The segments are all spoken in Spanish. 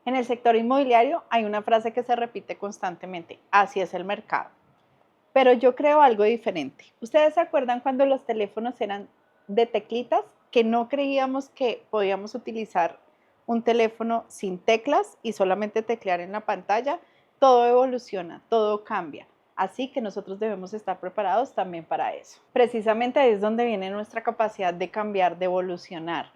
En el sector inmobiliario hay una frase que se repite constantemente: así es el mercado. Pero yo creo algo diferente. ¿Ustedes se acuerdan cuando los teléfonos eran de teclitas? Que no creíamos que podíamos utilizar un teléfono sin teclas y solamente teclear en la pantalla. Todo evoluciona, todo cambia. Así que nosotros debemos estar preparados también para eso. Precisamente ahí es donde viene nuestra capacidad de cambiar, de evolucionar.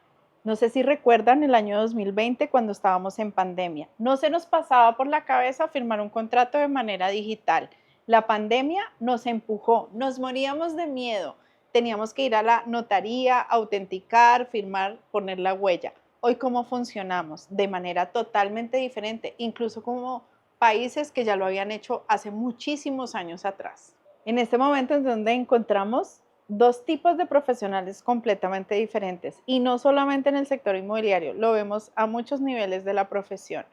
No sé si recuerdan el año 2020 cuando estábamos en pandemia. No se nos pasaba por la cabeza firmar un contrato de manera digital. La pandemia nos empujó, nos moríamos de miedo. Teníamos que ir a la notaría, autenticar, firmar, poner la huella. Hoy, ¿cómo funcionamos? De manera totalmente diferente, incluso como países que ya lo habían hecho hace muchísimos años atrás. En este momento es donde encontramos dos tipos de profesionales completamente diferentes, y no solamente en el sector inmobiliario, lo vemos a muchos niveles de la profesión.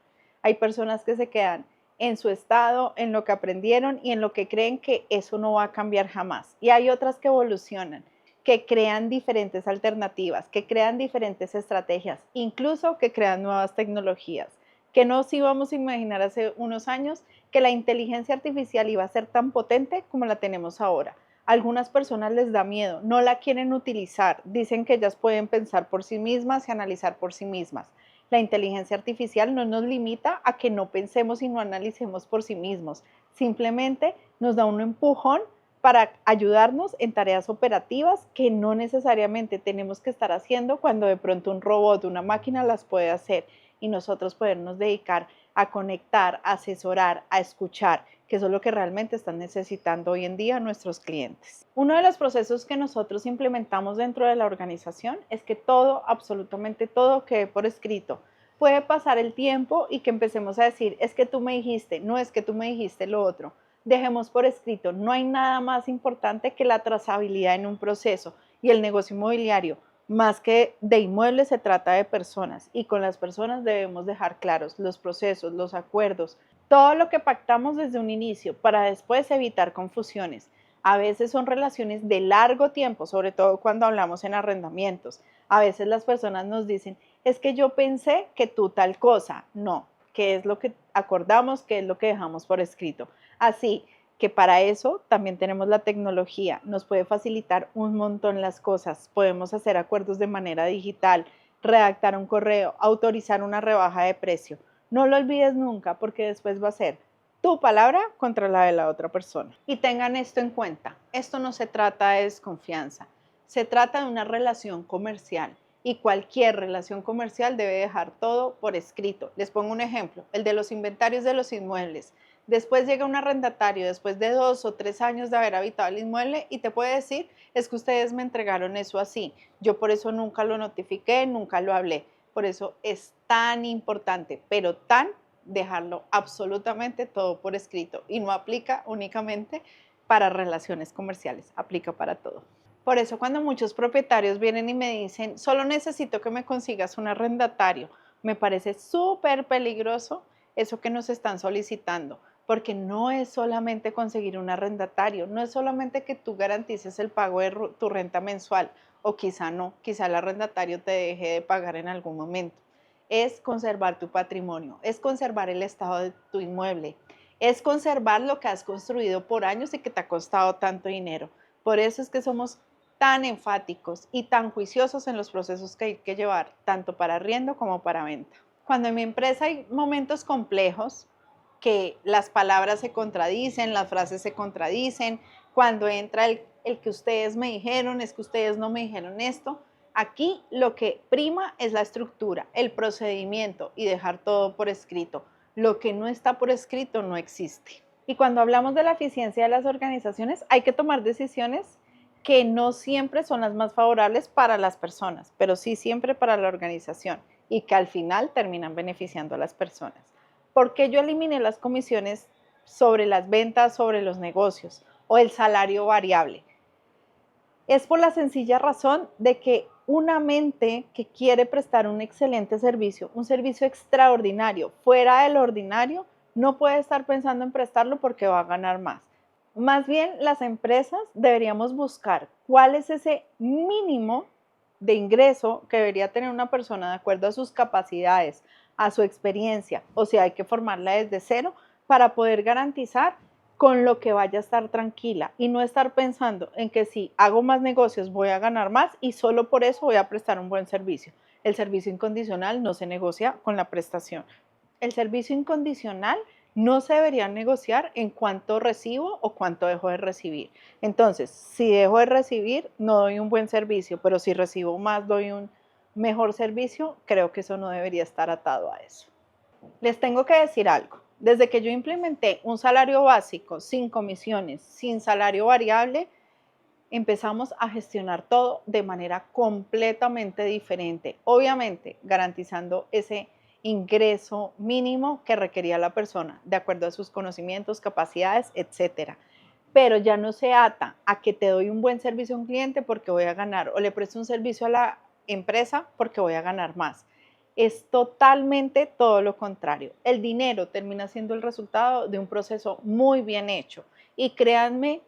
Hay personas que se quedan en su estado, en lo que aprendieron y en lo que creen que eso no va a cambiar jamás. Y hay otras que evolucionan, que crean diferentes alternativas, que crean diferentes estrategias, incluso que crean nuevas tecnologías. Que nos íbamos a imaginar hace unos años que la inteligencia artificial iba a ser tan potente como la tenemos ahora. A algunas personas les da miedo, no la quieren utilizar, dicen que ellas pueden pensar por sí mismas y analizar por sí mismas. La inteligencia artificial no nos limita a que no pensemos y no analicemos por sí mismos, simplemente nos da un empujón para ayudarnos en tareas operativas que no necesariamente tenemos que estar haciendo cuando de pronto un robot, una máquina las puede hacer, y nosotros podernos dedicar a conectar, a asesorar, a escuchar, que eso es lo que realmente están necesitando hoy en día nuestros clientes. Uno de los procesos que nosotros implementamos dentro de la organización es que todo, absolutamente todo, quede por escrito. Puede pasar el tiempo y que empecemos a decir: es que tú me dijiste, no es que tú me dijiste lo otro. Dejemos por escrito. No hay nada más importante que la trazabilidad en un proceso, y el negocio inmobiliario, más que de inmuebles, se trata de personas, y con las personas debemos dejar claros los procesos, los acuerdos, todo lo que pactamos desde un inicio para después evitar confusiones. A veces son relaciones de largo tiempo, sobre todo cuando hablamos en arrendamientos. A veces las personas nos dicen: es que yo pensé que tú tal cosa. No, ¿qué es lo que acordamos? ¿Qué es lo que dejamos por escrito? Así que para eso también tenemos la tecnología, nos puede facilitar un montón las cosas. Podemos hacer acuerdos de manera digital, redactar un correo, autorizar una rebaja de precio. No lo olvides nunca, porque después va a ser tu palabra contra la de la otra persona. Y tengan esto en cuenta: esto no se trata de desconfianza, se trata de una relación comercial, y cualquier relación comercial debe dejar todo por escrito. Les pongo un ejemplo: el de los inventarios de los inmuebles. Después llega un arrendatario, después de 2 o 3 años de haber habitado el inmueble, y te puede decir: es que ustedes me entregaron eso así, yo por eso nunca lo notifiqué, nunca lo hablé. Por eso es tan importante, pero tan, dejarlo absolutamente todo por escrito, y no aplica únicamente para relaciones comerciales, aplica para todo. Por eso cuando muchos propietarios vienen y me dicen: solo necesito que me consigas un arrendatario, me parece súper peligroso eso que nos están solicitando, porque no es solamente conseguir un arrendatario, no es solamente que tú garantices el pago de tu renta mensual, o quizá no, quizá el arrendatario te deje de pagar en algún momento. Es conservar tu patrimonio, es conservar el estado de tu inmueble, es conservar lo que has construido por años y que te ha costado tanto dinero. Por eso es que somos tan enfáticos y tan juiciosos en los procesos que hay que llevar, tanto para arriendo como para venta. Cuando en mi empresa hay momentos complejos, que las palabras se contradicen, las frases se contradicen, cuando entra el que ustedes me dijeron, es que ustedes no me dijeron esto, aquí lo que prima es la estructura, el procedimiento, y dejar todo por escrito. Lo que no está por escrito no existe. Y cuando hablamos de la eficiencia de las organizaciones, hay que tomar decisiones que no siempre son las más favorables para las personas, pero sí siempre para la organización, y que al final terminan beneficiando a las personas. ¿Por qué yo eliminé las comisiones sobre las ventas, sobre los negocios, o el salario variable? Es por la sencilla razón de que una mente que quiere prestar un excelente servicio, un servicio extraordinario, fuera del ordinario, no puede estar pensando en prestarlo porque va a ganar más. Más bien, las empresas deberíamos buscar cuál es ese mínimo de ingreso que debería tener una persona de acuerdo a sus capacidades, a su experiencia, o si hay que formarla desde cero para poder garantizar con lo que vaya a estar tranquila y no estar pensando en que si hago más negocios voy a ganar más y solo por eso voy a prestar un buen servicio. El servicio incondicional no se negocia con la prestación. El servicio incondicional no se debería negociar en cuánto recibo o cuánto dejo de recibir. Entonces, si dejo de recibir, no doy un buen servicio, pero si recibo más, doy un mejor servicio, creo que eso no debería estar atado a eso. Les tengo que decir algo. Desde que yo implementé un salario básico sin comisiones, sin salario variable, empezamos a gestionar todo de manera completamente diferente. Obviamente, garantizando ese ingreso mínimo que requería la persona, de acuerdo a sus conocimientos, capacidades, etcétera. Pero ya no se ata a que te doy un buen servicio a un cliente porque voy a ganar, o le presto un servicio a la empresa porque voy a ganar más. Es totalmente todo lo contrario. El dinero termina siendo el resultado de un proceso muy bien hecho. Y créanme,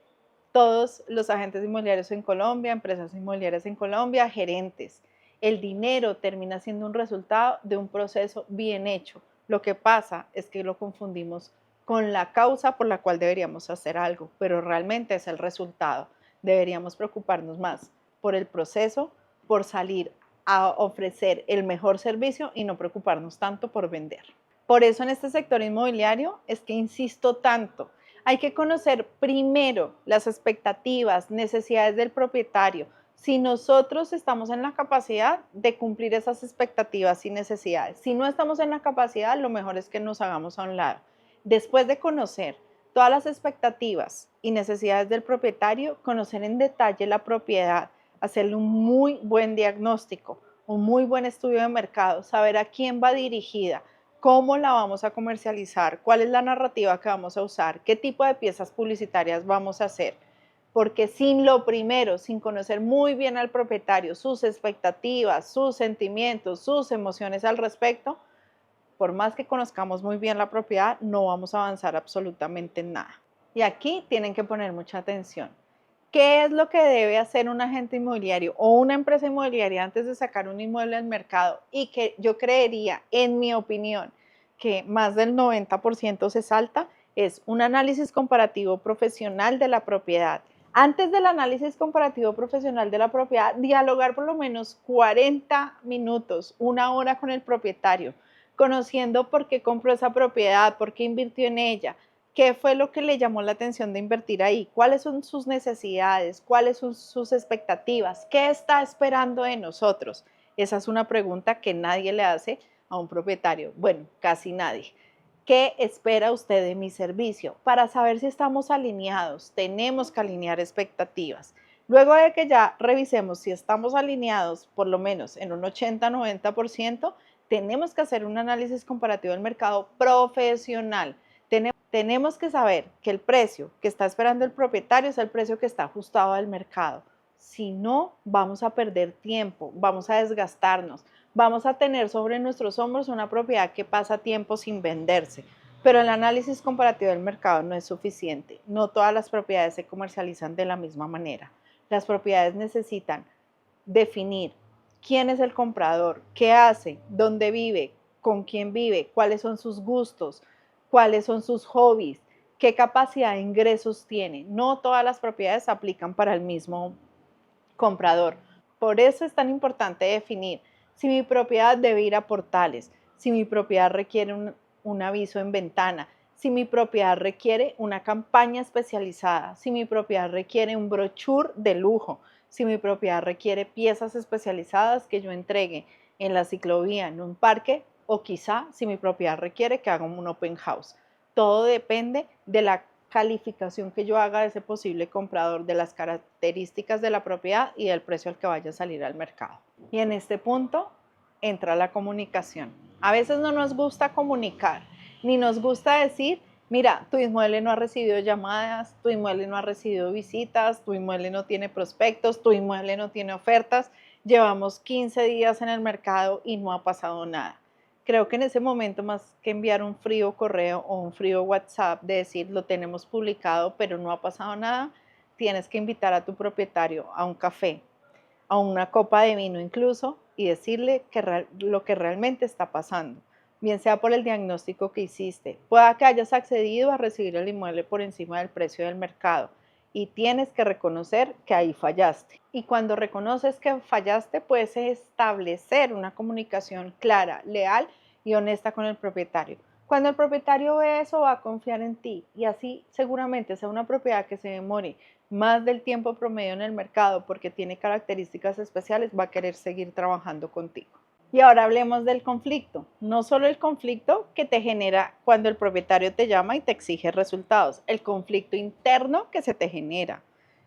todos los agentes inmobiliarios en Colombia, empresas inmobiliarias en Colombia, gerentes, el dinero termina siendo un resultado de un proceso bien hecho. Lo que pasa es que lo confundimos con la causa por la cual deberíamos hacer algo, pero realmente es el resultado. Deberíamos preocuparnos más por el proceso, por salir a ofrecer el mejor servicio y no preocuparnos tanto por vender. Por eso en este sector inmobiliario es que insisto tanto. Hay que conocer primero las expectativas, necesidades del propietario. Si nosotros estamos en la capacidad de cumplir esas expectativas y necesidades, si no estamos en la capacidad, lo mejor es que nos hagamos a un lado. Después de conocer todas las expectativas y necesidades del propietario, conocer en detalle la propiedad, hacerle un muy buen diagnóstico, un muy buen estudio de mercado, saber a quién va dirigida, cómo la vamos a comercializar, cuál es la narrativa que vamos a usar, qué tipo de piezas publicitarias vamos a hacer. Porque sin lo primero, sin conocer muy bien al propietario, sus expectativas, sus sentimientos, sus emociones al respecto, por más que conozcamos muy bien la propiedad, no vamos a avanzar absolutamente en nada. Y aquí tienen que poner mucha atención. ¿Qué es lo que debe hacer un agente inmobiliario o una empresa inmobiliaria antes de sacar un inmueble al mercado? Y que yo creería, en mi opinión, que más del 90% se salta, es un análisis comparativo profesional de la propiedad. Antes del análisis comparativo profesional de la propiedad, dialogar por lo menos 40 minutos, una hora con el propietario, conociendo por qué compró esa propiedad, por qué invirtió en ella, qué fue lo que le llamó la atención de invertir ahí, cuáles son sus necesidades, cuáles son sus expectativas, qué está esperando de nosotros. Esa es una pregunta que nadie le hace a un propietario, bueno, casi nadie. ¿Qué espera usted de mi servicio? Para saber si estamos alineados, tenemos que alinear expectativas. Luego de que ya revisemos si estamos alineados, por lo menos en un 80-90%, tenemos que hacer un análisis comparativo del mercado profesional. Tenemos que saber que el precio que está esperando el propietario es el precio que está ajustado al mercado. Si no, vamos a perder tiempo, vamos a desgastarnos, vamos a tener sobre nuestros hombros una propiedad que pasa tiempo sin venderse. Pero el análisis comparativo del mercado no es suficiente. No todas las propiedades se comercializan de la misma manera. Las propiedades necesitan definir quién es el comprador, qué hace, dónde vive, con quién vive, cuáles son sus gustos, cuáles son sus hobbies, qué capacidad de ingresos tiene. No todas las propiedades se aplican para el mismo comprador. Por eso es tan importante definir si mi propiedad debe ir a portales, si mi propiedad requiere un aviso en ventana, si mi propiedad requiere una campaña especializada, si mi propiedad requiere un brochure de lujo, si mi propiedad requiere piezas especializadas que yo entregue en la ciclovía, en un parque, o quizá si mi propiedad requiere que haga un open house. Todo depende de la calificación que yo haga de ese posible comprador, de las características de la propiedad y del precio al que vaya a salir al mercado. Y en este punto entra la comunicación. A veces no nos gusta comunicar, ni nos gusta decir, mira, tu inmueble no ha recibido llamadas, tu inmueble no ha recibido visitas, tu inmueble no tiene prospectos, tu inmueble no tiene ofertas, llevamos 15 días en el mercado y no ha pasado nada. Creo que en ese momento, más que enviar un frío correo o un frío WhatsApp de decir lo tenemos publicado pero no ha pasado nada, tienes que invitar a tu propietario a un café, a una copa de vino incluso, y decirle lo que realmente está pasando. bien sea por el diagnóstico que hiciste. Pueda que hayas accedido a recibir el inmueble por encima del precio del mercado y tienes que reconocer que ahí fallaste. Y cuando reconoces que fallaste, puedes establecer una comunicación clara, leal y honesta con el propietario. Cuando el propietario ve eso, va a confiar en ti y así seguramente sea una propiedad que se demore más del tiempo promedio en el mercado porque tiene características especiales, va a querer seguir trabajando contigo. Y ahora hablemos del conflicto. No solo el conflicto que te genera cuando el propietario te llama y te exige resultados, el conflicto interno que se te genera.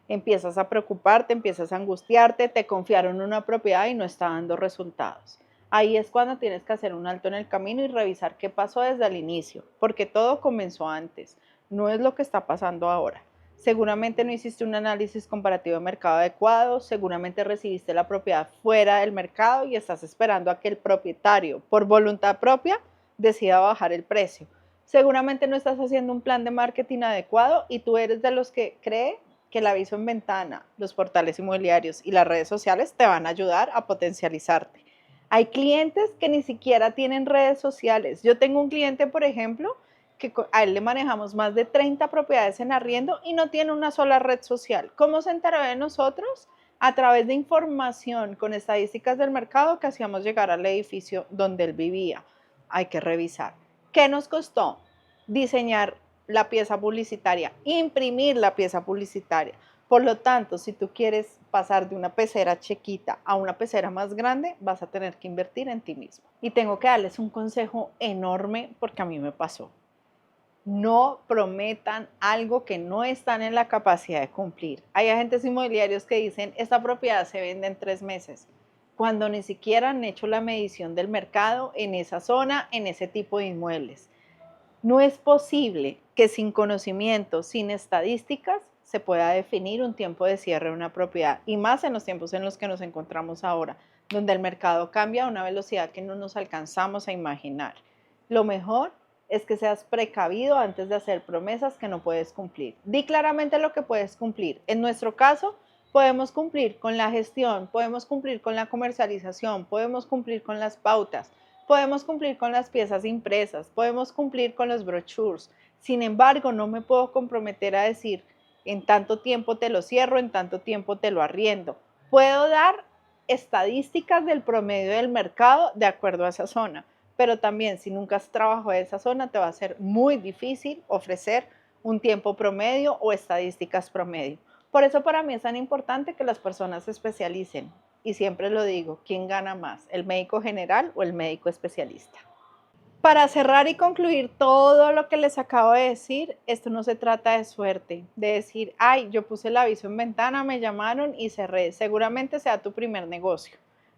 Empiezas a preocuparte, empiezas a angustiarte, te confiaron una propiedad y no está dando resultados. Ahí es cuando tienes que hacer un alto en el camino y revisar qué pasó desde el inicio, porque todo comenzó antes, no es lo que está pasando ahora. Seguramente no hiciste un análisis comparativo de mercado adecuado, seguramente recibiste la propiedad fuera del mercado y estás esperando a que el propietario, por voluntad propia, decida bajar el precio. Seguramente no estás haciendo un plan de marketing adecuado y tú eres de los que cree que el aviso en ventana, los portales inmobiliarios y las redes sociales te van a ayudar a potencializarte. Hay clientes que ni siquiera tienen redes sociales. Yo tengo un cliente, por ejemplo, que a él le manejamos más de 30 propiedades en arriendo y no tiene una sola red social. ¿Cómo se enteró de nosotros? A través de información con estadísticas del mercado que hacíamos llegar al edificio donde él vivía. Hay que revisar. ¿Qué nos costó? Diseñar la pieza publicitaria, imprimir la pieza publicitaria. Por lo tanto, si tú quieres pasar de una pecera chiquita a una pecera más grande, vas a tener que invertir en ti mismo. Y tengo que darles un consejo enorme porque a mí me pasó. No prometan algo que no están en la capacidad de cumplir. Hay agentes inmobiliarios que dicen, esta propiedad se vende en 3 meses, cuando ni siquiera han hecho la medición del mercado en esa zona, en ese tipo de inmuebles. No es posible que sin conocimiento, sin estadísticas, se pueda definir un tiempo de cierre de una propiedad, y más en los tiempos en los que nos encontramos ahora, donde el mercado cambia a una velocidad que no nos alcanzamos a imaginar. Lo mejor es que seas precavido antes de hacer promesas que no puedes cumplir. Di claramente lo que puedes cumplir. En nuestro caso, podemos cumplir con la gestión, podemos cumplir con la comercialización, podemos cumplir con las pautas, podemos cumplir con las piezas impresas, podemos cumplir con los brochures. Sin embargo, no me puedo comprometer a decir, en tanto tiempo te lo cierro, en tanto tiempo te lo arriendo. Puedo dar estadísticas del promedio del mercado de acuerdo a esa zona, pero también si nunca has trabajado en esa zona, te va a ser muy difícil ofrecer un tiempo promedio o estadísticas promedio. Por eso para mí es tan importante que las personas se especialicen. Y siempre lo digo, ¿quién gana más? ¿El médico general o el médico especialista? Para cerrar y concluir todo lo que les acabo de decir, esto no se trata de suerte, de decir, ay, yo puse el aviso en ventana, me llamaron y cerré. Seguramente sea tu primer negocio,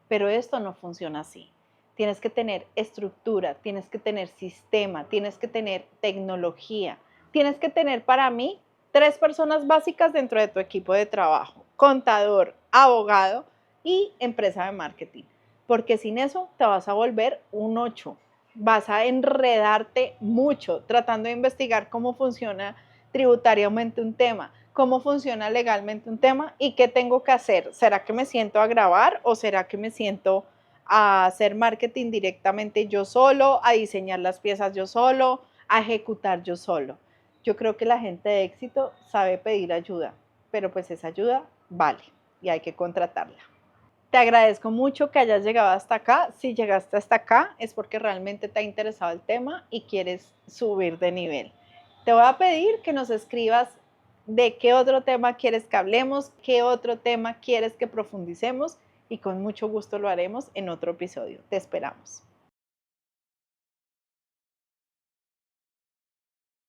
pero esto no funciona así. Tienes que tener estructura, tienes que tener sistema, tienes que tener tecnología, tienes que tener para mí 3 personas básicas dentro de tu equipo de trabajo: contador, abogado y empresa de marketing, porque sin eso te vas a volver un 8. Vas a enredarte mucho tratando de investigar cómo funciona tributariamente un tema, cómo funciona legalmente un tema y qué tengo que hacer. ¿Será que me siento a grabar o será que me siento a hacer marketing directamente yo solo, a diseñar las piezas yo solo, a ejecutar yo solo? Yo creo que la gente de éxito sabe pedir ayuda, pero pues esa ayuda vale y hay que contratarla. Te agradezco mucho que hayas llegado hasta acá. Si llegaste hasta acá es porque realmente te ha interesado el tema y quieres subir de nivel. Te voy a pedir que nos escribas de qué otro tema quieres que hablemos, qué otro tema quieres que profundicemos y con mucho gusto lo haremos en otro episodio. Te esperamos.